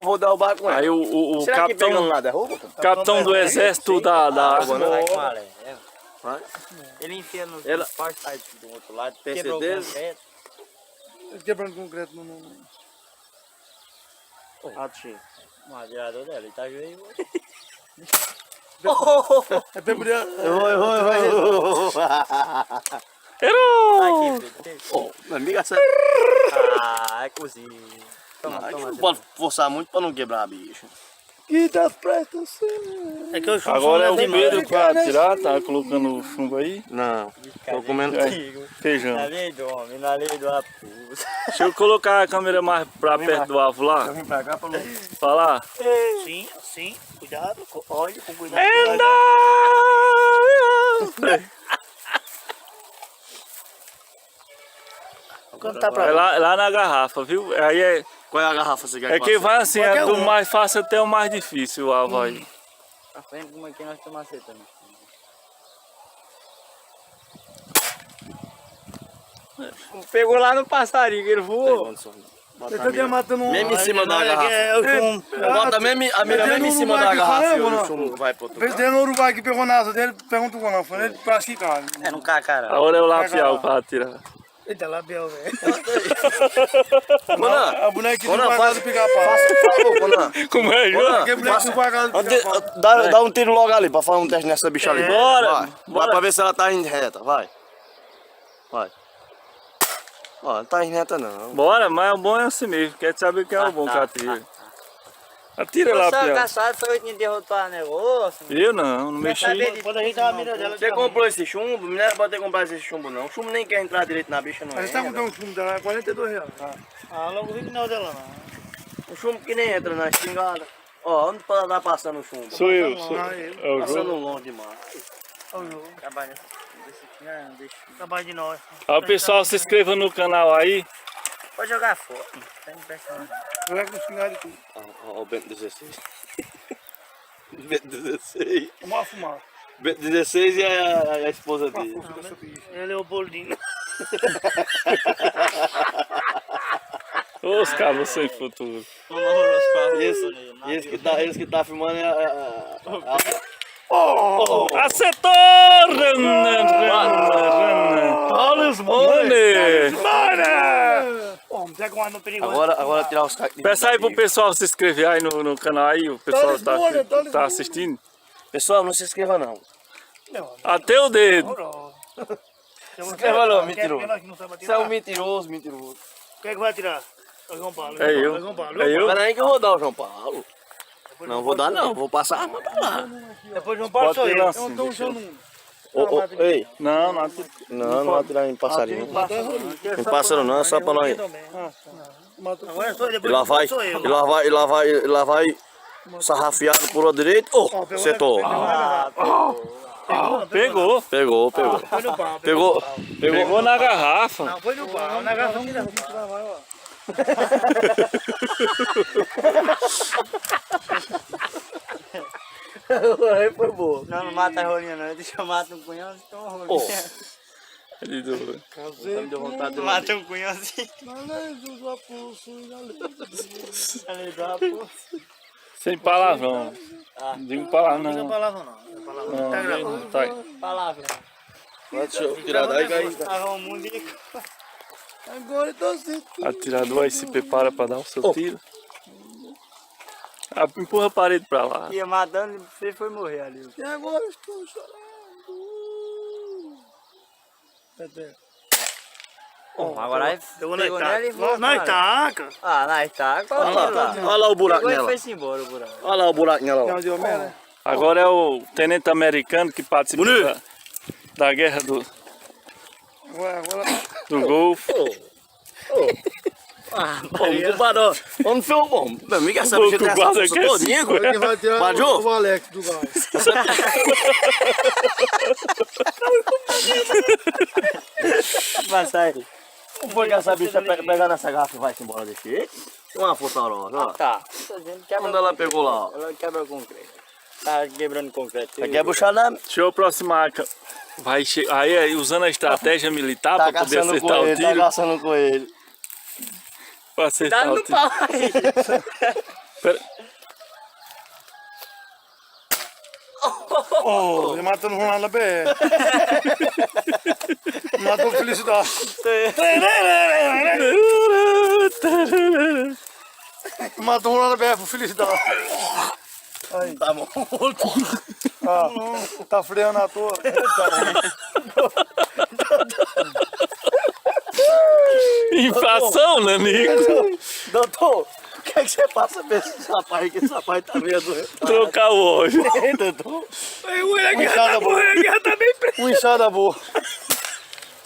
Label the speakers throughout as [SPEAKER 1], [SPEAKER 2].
[SPEAKER 1] vou derrubar com ela.
[SPEAKER 2] Aí o
[SPEAKER 1] Será que pegando
[SPEAKER 2] capitão,
[SPEAKER 1] lá derruba?
[SPEAKER 2] capitão do exército da água, né?
[SPEAKER 3] Vai com a leve.
[SPEAKER 1] Vai.
[SPEAKER 3] Ele enfia no
[SPEAKER 1] Ela-
[SPEAKER 3] parte do outro lado,
[SPEAKER 1] Tem
[SPEAKER 3] quebrou o
[SPEAKER 1] certeza?
[SPEAKER 3] concreto.
[SPEAKER 4] Quebrando concreto no...
[SPEAKER 1] Ratinho.
[SPEAKER 3] O radiador dela, ele tá joelho.
[SPEAKER 4] É peculiar.
[SPEAKER 2] Errou!
[SPEAKER 3] Aqui, Pedro.
[SPEAKER 1] Ô, minha amiga, essa...
[SPEAKER 3] Ah, é cozinha. Toma,
[SPEAKER 1] Não
[SPEAKER 3] toma.
[SPEAKER 1] pode forçar muito pra não quebrar, bicho.
[SPEAKER 4] Que das pretas, sim.
[SPEAKER 3] É que eu
[SPEAKER 2] Agora é o Pedro que vai atirar, tá colocando o chumbo aí.
[SPEAKER 1] Não, tô comendo...
[SPEAKER 2] Feijão.
[SPEAKER 3] Na lei do homem, na lei do raposo.
[SPEAKER 2] Deixa eu colocar a câmera mais pra perto do alvo lá.
[SPEAKER 1] Eu vim pra cá pra não...
[SPEAKER 2] Falar.
[SPEAKER 3] Sim, sim, cuidado, olha com cuidado. Quando tá
[SPEAKER 2] É
[SPEAKER 3] pra
[SPEAKER 2] lá na garrafa, viu? Aí é,
[SPEAKER 1] Qual é a garrafa você quer
[SPEAKER 2] é que vai assim, é
[SPEAKER 4] Qualquer
[SPEAKER 2] do
[SPEAKER 4] um.
[SPEAKER 2] mais fácil até o mais difícil o alvo aí.
[SPEAKER 3] Pra frente, como aqui nós estamos aceitando. Pegou lá no passarinho, que ele voou.
[SPEAKER 4] Ele tá matando um...
[SPEAKER 1] Mesmo em cima da garrafa.
[SPEAKER 3] É o chumbo.
[SPEAKER 1] Bota a mira mesmo em cima da garrafa e o chumbo vai pro outro
[SPEAKER 4] Fez
[SPEAKER 1] lado.
[SPEAKER 4] dentro no Uruguai que pegou na asa dele, perguntou qual não. Foi ele pra esticar.
[SPEAKER 3] É, não cai, cara.
[SPEAKER 2] Agora é o labial pra atirar.
[SPEAKER 4] Eita, labial, velho.
[SPEAKER 1] Conan,
[SPEAKER 4] A bonequinha
[SPEAKER 1] Conan,
[SPEAKER 4] do
[SPEAKER 1] faz
[SPEAKER 4] pagado pica-pau.
[SPEAKER 1] por favor, Conan.
[SPEAKER 2] Como é, João?
[SPEAKER 1] Conan,
[SPEAKER 4] Aquele boneco do pagado pica-pau.
[SPEAKER 1] Dá um tiro logo ali pra fazer um teste nessa bicha ali.
[SPEAKER 2] Bora,
[SPEAKER 1] Vai. Vai pra ver se ela tá indo reta, vai. Vai. Ó, não tá indo reta não.
[SPEAKER 2] Bora, mas o bom é assim mesmo. Quer saber quem é o bom que atira. Atira lá,
[SPEAKER 3] Eu sou
[SPEAKER 2] Piau.
[SPEAKER 3] caçado, foi eu que derrotar o negócio.
[SPEAKER 2] Eu não mexi.
[SPEAKER 3] Quando a gente tava mirando dela,
[SPEAKER 1] Você comprou esse chumbo? Não era pra ter comprado esse chumbo não. O chumbo nem quer entrar direito na bicha não.
[SPEAKER 4] A gente tá comprando um fumo dela, é R$42.
[SPEAKER 3] Ah, logo vi que não dela não.
[SPEAKER 1] Um chumbo que nem entra na espingarda. Ó, onde pode dar passando o chumbo?
[SPEAKER 2] Sou eu, sou
[SPEAKER 4] Ah, ele.
[SPEAKER 2] é o
[SPEAKER 1] Passando
[SPEAKER 2] João.
[SPEAKER 1] longe demais.
[SPEAKER 3] Trabalha. Trabalha de nós.
[SPEAKER 2] Ó, pessoal, se inscreva no canal aí.
[SPEAKER 3] Pode jogar fora. Tá impressionante.
[SPEAKER 4] Eu é com espingarda e tudo.
[SPEAKER 1] Ó, o Bento 16. Bento 16.
[SPEAKER 4] Vamos fumar.
[SPEAKER 1] Bento 16 e a esposa dele.
[SPEAKER 3] Ele é o bolinho.
[SPEAKER 2] Os cabos sem futuro.
[SPEAKER 1] Esse que tá filmando é a...
[SPEAKER 2] Acertou!
[SPEAKER 1] Olha os
[SPEAKER 4] Ó, pega uma no perigo.
[SPEAKER 1] Agora tirar os cacos.
[SPEAKER 2] Peça aí pro pessoal se inscrever aí no canal aí, o pessoal
[SPEAKER 4] Tá lisboa.
[SPEAKER 2] tá assistindo.
[SPEAKER 1] Pessoal, não se inscreva não.
[SPEAKER 2] Até o dedo.
[SPEAKER 1] Se inscreva não, mentiroso. Você é um mentiroso.
[SPEAKER 4] Quem é que vai tirar? O João Paulo.
[SPEAKER 2] É eu. É eu.
[SPEAKER 1] Pera aí que eu vou dar o João Paulo. Não vou dar não, vou passar a arma pra lá.
[SPEAKER 4] Depois o João Paulo
[SPEAKER 2] Bota
[SPEAKER 4] sou
[SPEAKER 2] ele
[SPEAKER 4] eu.
[SPEAKER 2] lá
[SPEAKER 4] Eu
[SPEAKER 2] assim,
[SPEAKER 4] não tô
[SPEAKER 2] deixa eu-
[SPEAKER 4] usando um.
[SPEAKER 1] Ei,
[SPEAKER 2] Não atira.
[SPEAKER 1] não vai atirar em passarinho. Em pássaro não, é só pra nós.
[SPEAKER 3] Agora sou eu,
[SPEAKER 1] E lá vai, e lá vai sarrafiado por o direito. Oh, acertou.
[SPEAKER 2] Pegou.
[SPEAKER 1] Pegou.
[SPEAKER 4] Foi no pau.
[SPEAKER 2] Pegou na garrafa.
[SPEAKER 4] Não, foi no pau. Na garrafa que derruba.
[SPEAKER 1] Aí foi boa.
[SPEAKER 3] Não, não mata a rolinha não. Deixa eu matar um cunhãozinho, então uma rolinha.
[SPEAKER 2] Ele deu-
[SPEAKER 1] Me deu vontade de
[SPEAKER 3] Mata um cunhãozinho. Ali do raposo.
[SPEAKER 2] Sem palavrão. Digo palavrão.
[SPEAKER 4] Não
[SPEAKER 2] Não,
[SPEAKER 4] palavra não.
[SPEAKER 2] não,
[SPEAKER 4] Tá gravando.
[SPEAKER 2] não tá aí.
[SPEAKER 3] Palavra.
[SPEAKER 1] Deixa eu tirar daí, aí.
[SPEAKER 3] Arruma um mundico.
[SPEAKER 4] Agora eu tô sentindo.
[SPEAKER 2] Atirador aí se prepara pra dar o seu tiro. Empurra a parede pra lá.
[SPEAKER 3] Ia matando e você foi morrer ali.
[SPEAKER 4] E agora eu estou chorando.
[SPEAKER 3] Agora aí pegou nela e voltou.
[SPEAKER 4] Nós taca.
[SPEAKER 3] Ah, nós tá. Qual
[SPEAKER 1] Olha
[SPEAKER 3] o tiro
[SPEAKER 1] lá,
[SPEAKER 3] lá?
[SPEAKER 1] olha lá o buraco
[SPEAKER 3] Pegou e
[SPEAKER 1] nela.
[SPEAKER 3] foi-se embora o buraco.
[SPEAKER 1] Olha lá o buraquinho lá.
[SPEAKER 4] Não, de homem, né?
[SPEAKER 2] Agora é o tenente americano que participa da guerra do Golfo.
[SPEAKER 1] O tubarão. Onde foi o bom? Meu amigo, essa bicha tem essa força todinha,
[SPEAKER 4] Ele vai tirar
[SPEAKER 1] Bajou?
[SPEAKER 4] o Alex do gás.
[SPEAKER 3] Vai sair.
[SPEAKER 1] Não foi que essa bicha pegar nessa garrafa e vai-se embora desse jeito? Tem uma força horrorosa, ó.
[SPEAKER 3] Tá. Tô dizendo que
[SPEAKER 1] Quando ela pegou lá, ó.
[SPEAKER 3] ela quebra o concreto. Tá quebrando concreto.
[SPEAKER 1] Aqui é buchar na...
[SPEAKER 2] Deixa eu aproximar. Vai aí usando a estratégia militar
[SPEAKER 1] Tá
[SPEAKER 2] para poder
[SPEAKER 1] caçando com
[SPEAKER 2] acertar o
[SPEAKER 1] ele, tá
[SPEAKER 2] tiro.
[SPEAKER 1] caçando com ele.
[SPEAKER 2] Pra acertar
[SPEAKER 3] Dá
[SPEAKER 2] o
[SPEAKER 3] no
[SPEAKER 2] tiro.
[SPEAKER 3] pau aí.
[SPEAKER 2] Pera,
[SPEAKER 4] Oh, ele matando o Ronaldo na BR. Matou felicidade. Matou o Ronaldo na BR por felicidade. Aí.
[SPEAKER 1] Tá morto.
[SPEAKER 4] Ah, tá freando à toa.
[SPEAKER 2] Inflação, Nanico.
[SPEAKER 1] Doutor, o que é que você passa pra esse rapaz? Que esse rapaz tá meio doente.
[SPEAKER 2] Trocar o óleo.
[SPEAKER 1] Doutor.
[SPEAKER 4] O guerra tá bem preso. Um inchada boa.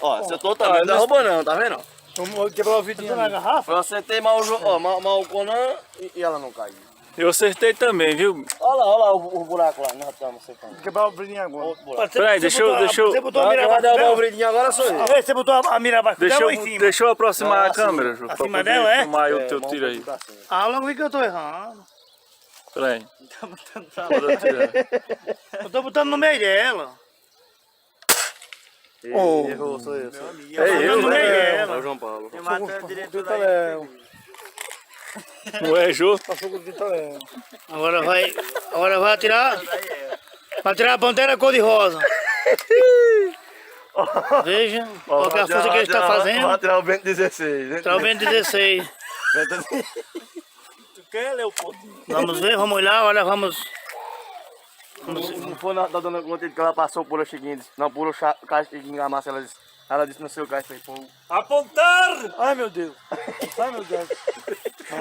[SPEAKER 1] Ó, você tô também não derrubou não, tá vendo?
[SPEAKER 4] Vamos quebrar o vidinho na garrafa.
[SPEAKER 1] Eu acertei mal o Conan e ela não caiu.
[SPEAKER 2] Eu acertei também, viu?
[SPEAKER 1] Olha lá o buraco lá, nós estamos acertando.
[SPEAKER 4] Quebrar o vidinho agora.
[SPEAKER 1] Outro buraco.
[SPEAKER 2] Peraí, deixa eu.
[SPEAKER 4] Você botou a
[SPEAKER 1] Quem
[SPEAKER 4] mira
[SPEAKER 1] vai
[SPEAKER 4] abaixo
[SPEAKER 1] derrubar o
[SPEAKER 4] dela?
[SPEAKER 1] brilhinho agora sou eu.
[SPEAKER 4] Você botou a mira abaixo dela ou em cima?
[SPEAKER 2] Deixa eu aproximar
[SPEAKER 1] Não,
[SPEAKER 2] a
[SPEAKER 1] acima.
[SPEAKER 2] câmera, Ju, pra
[SPEAKER 4] Acima
[SPEAKER 2] poder
[SPEAKER 4] dela, é?
[SPEAKER 2] filmar aí o teu
[SPEAKER 1] mão
[SPEAKER 2] tiro
[SPEAKER 1] um
[SPEAKER 2] aí.
[SPEAKER 1] pouco pra cima.
[SPEAKER 4] Ah, logo vi que eu tô errando.
[SPEAKER 2] Peraí.
[SPEAKER 4] Eu tô botando no meio dela.
[SPEAKER 1] Errou, sou eu.
[SPEAKER 4] No meio
[SPEAKER 1] É
[SPEAKER 4] dela.
[SPEAKER 1] o João Paulo.
[SPEAKER 3] Eu matei a diretora
[SPEAKER 4] Tá
[SPEAKER 3] aí.
[SPEAKER 4] Léo.
[SPEAKER 2] Não é, Ju?
[SPEAKER 4] Passou com o Dita Léo.
[SPEAKER 5] Agora vai atirar. Vai tirar a bandeira cor-de-rosa. Veja qual que é a força que ele está fazendo.
[SPEAKER 1] Vai tirar o vento 16.
[SPEAKER 5] Tirar o vento 16.
[SPEAKER 2] Tu quer, Leopoldo?
[SPEAKER 5] Vamos ver, vamos olhar, olha, vamos.
[SPEAKER 1] Não foi da dona Conta que ela passou por o Chiquinho, não, por o Chiquinho da massa, ela disse no seu caixa, foi fogo.
[SPEAKER 2] Apontar!
[SPEAKER 4] Ai, meu Deus. Ai, meu Deus.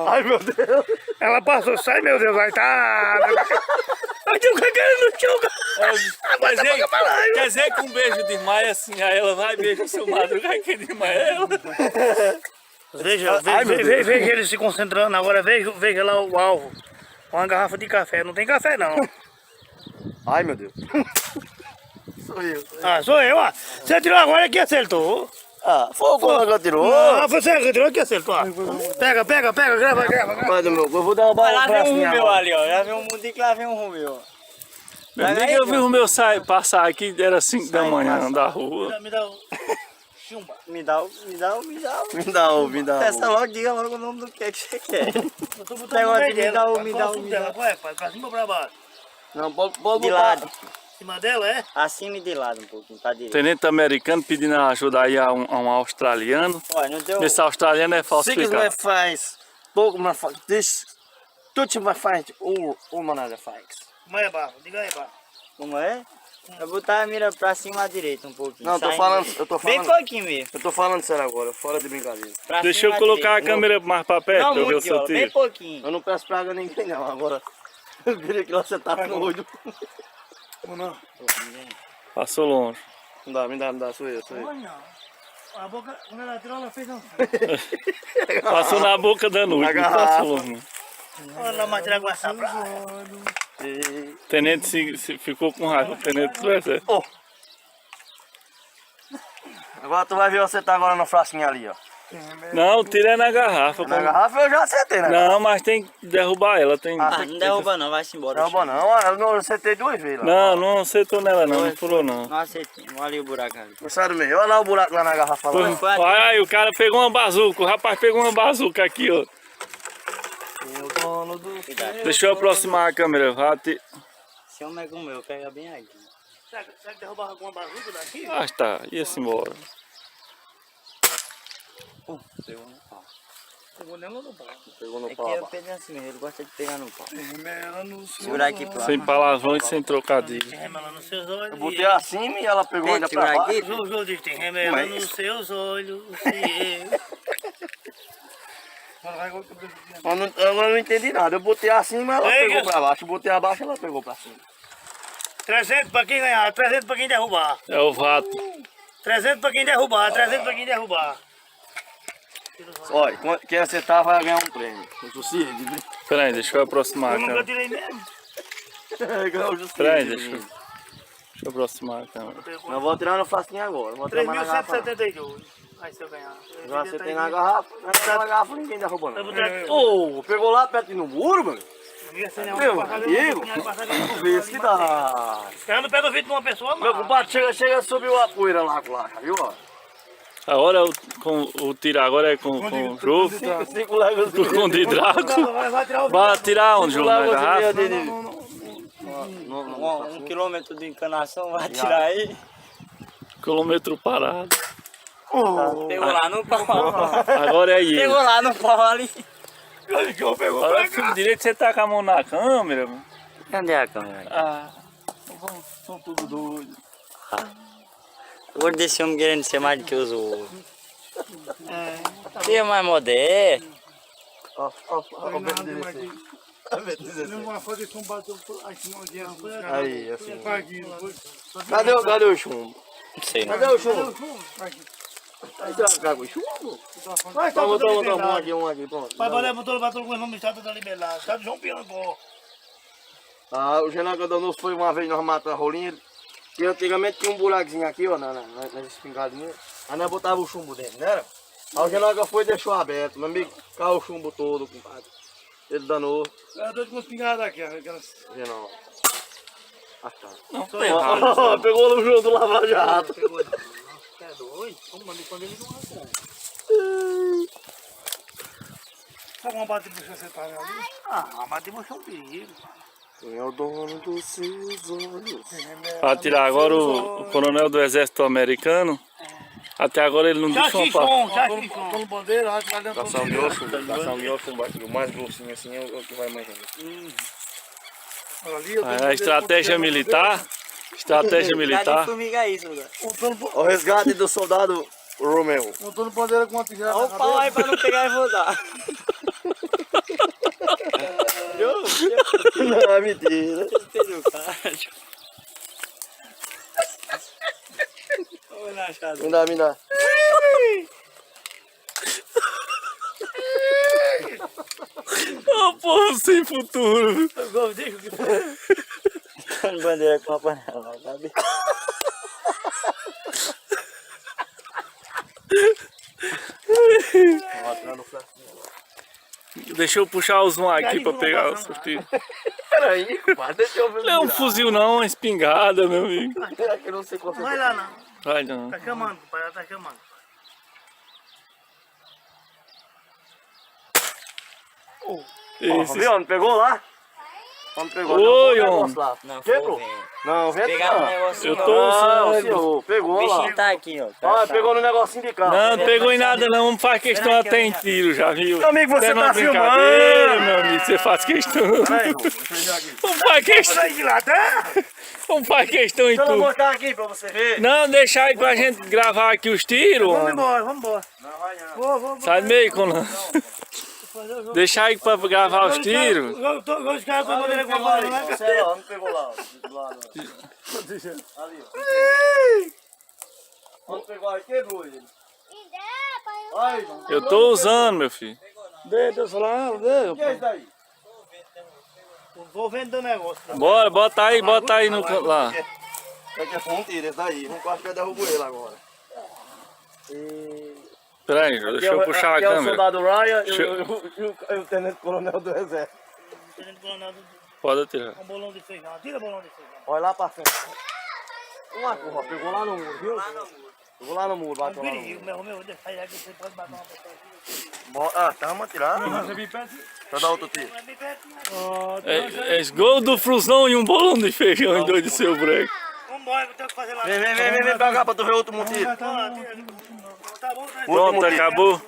[SPEAKER 1] Ai meu Deus!
[SPEAKER 5] Ela passou, sai meu Deus, vai tá. Vai ter um cagando no chão.
[SPEAKER 2] Quer dizer que um beijo de Maia assim, aí ela vai beijar o seu Madruga que desmaia ela.
[SPEAKER 5] Veja, veja ele se concentrando. Agora veja lá o alvo. Uma garrafa de café. Não tem café não.
[SPEAKER 1] Ai meu Deus! Sou eu.
[SPEAKER 5] Ah, sou eu, ó. Você atirou agora que acertou.
[SPEAKER 1] Ah, foi o Conan que atirou.
[SPEAKER 5] Ah, você atirou que acertou. Ó. Pega, grava.
[SPEAKER 1] Vai do meu, eu vou derrubar
[SPEAKER 3] Lá
[SPEAKER 1] o
[SPEAKER 3] vem um
[SPEAKER 1] bracinho
[SPEAKER 3] Romeu
[SPEAKER 1] agora.
[SPEAKER 3] ali, ó. Já vem um mundo que lá vem um Romeu.
[SPEAKER 2] Meu amigo, eu vi o meu passar aqui, era 5 da manhã da rua.
[SPEAKER 5] Me dá o chumba.
[SPEAKER 3] Me dá o.
[SPEAKER 1] Me dá o.
[SPEAKER 3] Testa logo, diga logo o nome do que você quer.
[SPEAKER 5] Eu tô botando
[SPEAKER 3] Pega
[SPEAKER 5] no
[SPEAKER 3] uma
[SPEAKER 5] meio
[SPEAKER 3] me
[SPEAKER 5] dela.
[SPEAKER 3] dá o-
[SPEAKER 5] Qual
[SPEAKER 3] me
[SPEAKER 5] é
[SPEAKER 3] dá
[SPEAKER 5] o
[SPEAKER 3] o-
[SPEAKER 5] fundo
[SPEAKER 3] me
[SPEAKER 5] dela?
[SPEAKER 3] dá.
[SPEAKER 5] Qual é, pai? Pra cima ou pra baixo?
[SPEAKER 1] Não, pode
[SPEAKER 3] De
[SPEAKER 1] botar.
[SPEAKER 3] lado.
[SPEAKER 5] Em cima dela, é?
[SPEAKER 3] Acima e de lado um pouquinho, pra direita.
[SPEAKER 2] Tenente americano pedindo ajuda aí a um australiano.
[SPEAKER 3] Olha, não deu.
[SPEAKER 2] Esse australiano é
[SPEAKER 1] Six
[SPEAKER 2] falsificado.
[SPEAKER 1] my faz. Pouco my faz. This. Tudo my faz. Uma nada faz.
[SPEAKER 5] Como é, Barro? Diga aí, Barro.
[SPEAKER 3] Como é? Eu botar a mira pra cima à direita um pouquinho.
[SPEAKER 1] Não, tô
[SPEAKER 3] saindo.
[SPEAKER 1] falando, eu tô
[SPEAKER 3] Bem
[SPEAKER 1] falando.
[SPEAKER 3] pouquinho mesmo.
[SPEAKER 1] Eu tô falando sério agora, fora de brincadeira.
[SPEAKER 3] Pra
[SPEAKER 2] Deixa
[SPEAKER 3] cima
[SPEAKER 2] eu
[SPEAKER 3] à
[SPEAKER 2] colocar a
[SPEAKER 3] direita.
[SPEAKER 2] câmera mais pra perto
[SPEAKER 3] Não
[SPEAKER 2] pra eu ver o
[SPEAKER 3] muito,
[SPEAKER 2] seu
[SPEAKER 3] ó, bem
[SPEAKER 2] tiro.
[SPEAKER 3] pouquinho.
[SPEAKER 1] Eu não peço praga a ninguém não, agora. Eu queria que você tava no olho.
[SPEAKER 4] Não.
[SPEAKER 2] Passou longe.
[SPEAKER 1] Me dá, sou eu.
[SPEAKER 5] Olha, a boca, quando ela tirou, ela fez assim.
[SPEAKER 2] Passou na boca da noite, não
[SPEAKER 1] garrafa.
[SPEAKER 2] passou longe.
[SPEAKER 5] Olha, mas tirar com essa praia.
[SPEAKER 1] E...
[SPEAKER 2] Tenente se ficou com raiva. O tenente do exército.
[SPEAKER 1] Oh. Agora tu vai ver você tá agora no frasquinho ali, ó.
[SPEAKER 2] Não, o tiro é na garrafa.
[SPEAKER 1] Na garrafa eu já acertei, né?
[SPEAKER 2] Não, mas tem que derrubar ela. Tem...
[SPEAKER 1] Ah,
[SPEAKER 3] Ah, não derruba não, vai-se embora.
[SPEAKER 1] Não, bom não, eu não acertei 2 vezes lá.
[SPEAKER 2] Não acertou nela não, não furou não.
[SPEAKER 3] Não acertei. Olha o buraco ali.
[SPEAKER 1] Sai do meio, olha lá o buraco lá na garrafa lá.
[SPEAKER 3] Foi aqui.
[SPEAKER 2] Olha aí, o cara pegou uma bazuca. O rapaz pegou uma bazuca aqui, ó.
[SPEAKER 1] O dono do...
[SPEAKER 3] Cuidado.
[SPEAKER 2] Deixa eu aproximar a câmera.
[SPEAKER 3] Esse homem é como eu, pega bem aqui.
[SPEAKER 5] Será que derrubar alguma bazuca daqui?
[SPEAKER 2] Ah, está. Ia-se embora.
[SPEAKER 3] Pegou no pau.
[SPEAKER 5] Pegou nela no pau.
[SPEAKER 1] Pegou no
[SPEAKER 3] É que
[SPEAKER 1] pau.
[SPEAKER 3] eu peguei assim mesmo, ele gosta de pegar no pau.
[SPEAKER 4] Remela no seu.
[SPEAKER 3] Segurar aqui pro
[SPEAKER 2] Sem
[SPEAKER 3] lado.
[SPEAKER 2] palavrões, sem trocadilho.
[SPEAKER 5] Tem remela nos seus olhos.
[SPEAKER 1] Eu botei acima e ela pegou ainda pra
[SPEAKER 3] Segurar
[SPEAKER 1] baixo.
[SPEAKER 3] aqui.
[SPEAKER 5] Jojo diz, tem remela
[SPEAKER 1] Mas-
[SPEAKER 5] nos seus olhos. E eu.
[SPEAKER 1] Eu não entendi nada, eu botei acima e ela
[SPEAKER 5] Ei,
[SPEAKER 1] pegou
[SPEAKER 5] que-
[SPEAKER 1] pra baixo. Eu botei abaixo e ela pegou pra cima.
[SPEAKER 5] 300 pra quem ganhar, 300 pra quem derrubar.
[SPEAKER 2] É o vato.
[SPEAKER 5] 300 pra quem derrubar, 300 pra quem derrubar.
[SPEAKER 1] Olha, quem acertar vai ganhar um prêmio. O Jussi,
[SPEAKER 2] Peraí, deixa eu aproximar a
[SPEAKER 5] Eu nunca
[SPEAKER 2] câmera.
[SPEAKER 5] tirei mesmo.
[SPEAKER 1] ganhou o Jussi.
[SPEAKER 2] Peraí, deixa eu aproximar a câmera.
[SPEAKER 1] Eu vou tirar no frasquinho agora. Vou tirar mais na garrafa.
[SPEAKER 5] 3.172. Aí se eu ganhar.
[SPEAKER 1] Eu já acertei na garrafa. Na garrafa ninguém derrubou
[SPEAKER 5] Eu
[SPEAKER 1] não.
[SPEAKER 5] vou ter...
[SPEAKER 1] Ô, pegou lá perto no muro, mano? Meu amigo, vê se dá.
[SPEAKER 5] Eu não pego o vídeo de uma pessoa,
[SPEAKER 1] Meu
[SPEAKER 5] mano.
[SPEAKER 1] compadre chega subiu a poeira lá, viu? Ó?
[SPEAKER 2] Agora o tiro agora é com o jogo.
[SPEAKER 1] 5 léguas
[SPEAKER 2] Com o de Draco.
[SPEAKER 5] Vai tirar o vídeo.
[SPEAKER 2] Vai atirar onde, João? Na garrafa?
[SPEAKER 3] Um quilômetro de encanação, vai tirar aí.
[SPEAKER 2] Quilômetro parado.
[SPEAKER 3] Pegou lá no pau.
[SPEAKER 2] Agora é ele.
[SPEAKER 3] Pegou lá no pau ali.
[SPEAKER 2] Agora eu filme direito, você tá com a mão na câmera, mano.
[SPEAKER 3] Cadê a câmera?
[SPEAKER 2] Ah, são tudo doidos.
[SPEAKER 3] Agora desse homem querendo ser mais do que os outros. Ser mais moderno.
[SPEAKER 1] Ó, o Beto dele aqui.
[SPEAKER 5] Não vai fazer combate aqui no dia.
[SPEAKER 1] Aí, assim. Cadê o chumbo?
[SPEAKER 3] Não sei não.
[SPEAKER 1] Cadê o chumbo? Aí tem uma caga, o chumbo? Toma, um aqui, pronto.
[SPEAKER 5] Vai valer motor, vai todo mundo no estado da liberdade. Estado de João Piangó.
[SPEAKER 1] Ah, o Renan Candanos foi uma vez nós matamos a rolinha. E antigamente tinha um buraquinho aqui, ó, nas espingardinhas. Aí nós botava o chumbo dentro, não era? Aí o Renan foi e deixou aberto. Meu amigo, caiu o chumbo todo, compadre. Ele danou.
[SPEAKER 5] É dois com espingarda aqui, aquelas.
[SPEAKER 1] Renan. Ah, tá.
[SPEAKER 2] Não tô errado.
[SPEAKER 1] Ó, pegou no jogo do Lava Jato.
[SPEAKER 5] É doido? Como manda quando ele não vai. Sabe uma bate bucha você tá ali? Ah, bate bucha é um perigo.
[SPEAKER 1] Quem é o dono dos seus olhos?
[SPEAKER 2] Pra tirar agora o coronel do exército americano. Até agora ele não disse uma palavra.
[SPEAKER 5] Já tô no bandeira, acho que tá dentro
[SPEAKER 1] Caçar um guiocho, o mais grossinho assim é o que vai mais rápido.
[SPEAKER 2] A estratégia militar. Estratégia
[SPEAKER 3] Cadê
[SPEAKER 2] militar.
[SPEAKER 3] formiga isso, lugar?
[SPEAKER 1] O resgate do soldado Romeu.
[SPEAKER 5] Eu tô no bandeira com uma tigela
[SPEAKER 3] Olha o pau aí pra não pegar e rodar.
[SPEAKER 1] Não, é mentira.
[SPEAKER 3] Entendeu, cara? Olha na chave.
[SPEAKER 1] Me dá.
[SPEAKER 2] Ô, povo sem futuro.
[SPEAKER 3] Tá no bandeira com uma panela, sabe?
[SPEAKER 2] Deixa eu puxar os um aqui pra pegar o sorteio.
[SPEAKER 1] Peraí, compadre, deixa eu ver.
[SPEAKER 2] Não é um fuzil não, uma espingarda, meu amigo.
[SPEAKER 1] Eu não sei qual
[SPEAKER 5] Não vai lá não.
[SPEAKER 2] Vai não.
[SPEAKER 5] Tá chamando, pai, ela tá chamando.
[SPEAKER 2] Esse.
[SPEAKER 1] Viu? Não pegou lá? Não pegou.
[SPEAKER 2] Oi,
[SPEAKER 1] não,
[SPEAKER 2] homem.
[SPEAKER 1] lá.
[SPEAKER 3] Não,
[SPEAKER 1] Quebrou?
[SPEAKER 3] foi, velho.
[SPEAKER 1] Não, vem
[SPEAKER 3] Pegaram um
[SPEAKER 1] cá.
[SPEAKER 3] negocinho.
[SPEAKER 2] Eu tô
[SPEAKER 1] Não,
[SPEAKER 2] usando.
[SPEAKER 1] senhor, pegou
[SPEAKER 3] O
[SPEAKER 1] lá.
[SPEAKER 3] bichinho tá aqui, ó.
[SPEAKER 1] Ah, pegou no negocinho de carro.
[SPEAKER 2] Não, não pegou em nada não, não faz questão até em tiro, já viu?
[SPEAKER 1] Meu amigo, você
[SPEAKER 2] Até numa
[SPEAKER 1] tá
[SPEAKER 2] brincadeira,
[SPEAKER 1] filmando.
[SPEAKER 2] meu amigo, você faz questão.
[SPEAKER 1] Peraí, deixa eu ver aqui.
[SPEAKER 2] Não faz questão,
[SPEAKER 5] Sai de lá, tá?
[SPEAKER 2] não faz questão em
[SPEAKER 1] Deixa eu
[SPEAKER 2] tudo.
[SPEAKER 1] mostrar aqui pra você ver.
[SPEAKER 2] Não, deixa aí pra gente gravar aqui os tiros.
[SPEAKER 5] Vamos
[SPEAKER 2] homem.
[SPEAKER 5] embora, vamos embora.
[SPEAKER 1] Não, vai não.
[SPEAKER 5] Vou.
[SPEAKER 2] Sai do meio, Conan. Deixa aí pra gravar os tiros.
[SPEAKER 5] Os caras estão bandeira com a
[SPEAKER 1] Pegou aí,
[SPEAKER 5] panela, né?
[SPEAKER 1] ó, não pegou lá, ó. Do lado, ó. Ali, ó. Onde pegou aí, quebrou ele. Ai, não.
[SPEAKER 2] Eu tô usando, meu filho.
[SPEAKER 5] Deixa eu falar,
[SPEAKER 1] O que é isso daí?
[SPEAKER 5] vou vender o negócio.
[SPEAKER 2] Bora, bota aí no canto lá.
[SPEAKER 1] É que é fonteira esse daí. Não quase que derrubou ele agora.
[SPEAKER 2] Pera aí, deixa eu puxar a
[SPEAKER 1] Aqui é o
[SPEAKER 2] câmera.
[SPEAKER 1] soldado Ryan
[SPEAKER 2] Deixa
[SPEAKER 1] e o tenente coronel do exército.
[SPEAKER 2] Pode atirar.
[SPEAKER 5] Um bolão de feijão, tira o bolão de feijão.
[SPEAKER 1] Olha lá pra frente. Uma curva, pegou lá no muro, viu? Pegou lá no muro, bateu lá no
[SPEAKER 5] Perigo,
[SPEAKER 1] muro.
[SPEAKER 5] meu, deixa aí que você pode bater uma pessoa aqui.
[SPEAKER 1] Ah, tá, vamos atirar.
[SPEAKER 5] Você me pede?
[SPEAKER 1] Deixa eu dar outro tiro.
[SPEAKER 2] É gol do Flusão e um bolão de feijão em dois de seu break.
[SPEAKER 5] Vambora, eu tenho que fazer lá.
[SPEAKER 1] Vem pra cá pra tu ver outro motivo.
[SPEAKER 5] Tá bom, tá bom.
[SPEAKER 2] Pronto, acabou.